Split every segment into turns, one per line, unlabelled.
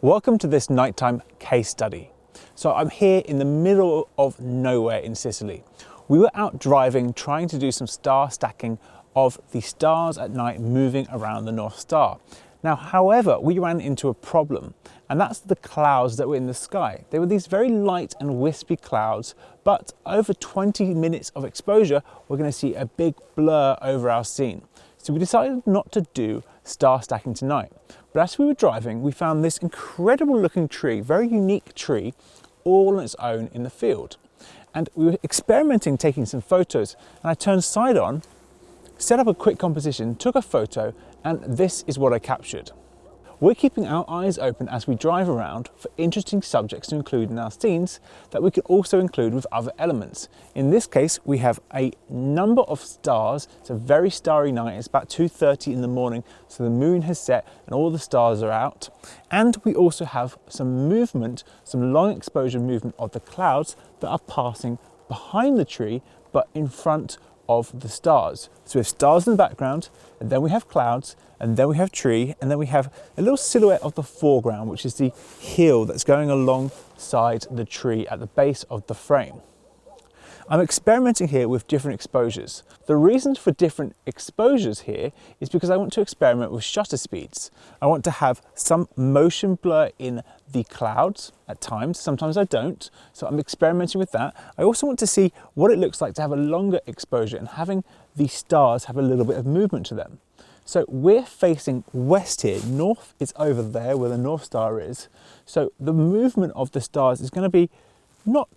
Welcome to this nighttime case study. So I'm here in the middle of nowhere in Sicily. We were out driving, trying to do some star stacking of the stars at night moving around the North Star. Now, however, we ran into a problem, and that's the clouds that were in the sky. They were these very light and wispy clouds, but over 20 minutes of exposure, we're going to see a big blur over our scene. So we decided not to do star stacking tonight. But as we were driving, we found this incredible looking tree, very unique tree, all on its own in the field. And we were experimenting, taking some photos, and I turned side on, set up a quick composition, took a photo, and this is what I captured. We're keeping our eyes open as we drive around for interesting subjects to include in our scenes that we can also include with other elements. In this case, we have a number of stars. It's a very starry night. It's about 2:30 in the morning, so the moon has set and all the stars are out. And we also have some movement, some long exposure movement of the clouds that are passing behind the tree, but in front of the stars. So we have stars in the background, and then we have clouds, and then we have tree, and then we have a little silhouette of the foreground, which is the hill that's going alongside the tree at the base of the frame. I'm experimenting here with different exposures. The reason for different exposures here is because I want to experiment with shutter speeds. I want to have some motion blur in the clouds at times, sometimes I don't, so I'm experimenting with that. I also want to see what it looks like to have a longer exposure and having the stars have a little bit of movement to them. So we're facing west here, north is over there where the North Star is, so the movement of the stars is going to be not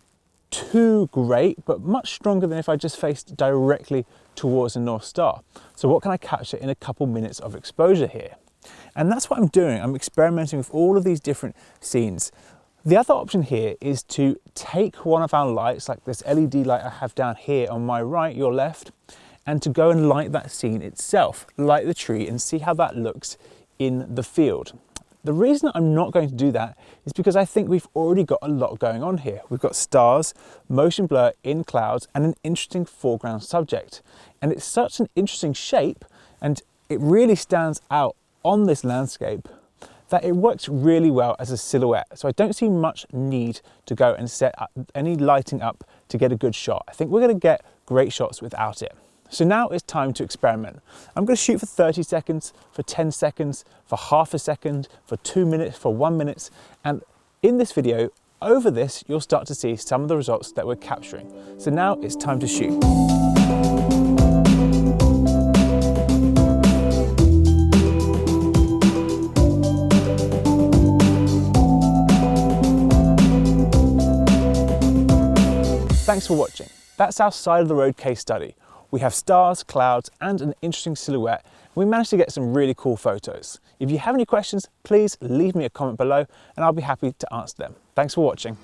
too great, but much stronger than if I just faced directly towards the North Star. So what can I capture in a couple minutes of exposure here? And that's what I'm doing. I'm experimenting with all of these different scenes. The other option here is to take one of our lights, like this LED light I have down here on my right, your left, and to go and light that scene itself, light the tree and see how that looks in the field. The reason I'm not going to do that is because I think we've already got a lot going on here. We've got stars, motion blur in clouds, and an interesting foreground subject. And it's such an interesting shape, and it really stands out on this landscape that it works really well as a silhouette. So I don't see much need to go and set up any lighting up to get a good shot. I think we're going to get great shots without it. So now it's time to experiment. I'm going to shoot for 30 seconds, for 10 seconds, for half a second, for 2 minutes, for 1 minute. And in this video, over this, you'll start to see some of the results that we're capturing. So now it's time to shoot. Thanks for watching. That's our side of the road case study. We have stars, clouds, and an interesting silhouette. We managed to get some really cool photos. If you have any questions, please leave me a comment below and I'll be happy to answer them. Thanks for watching.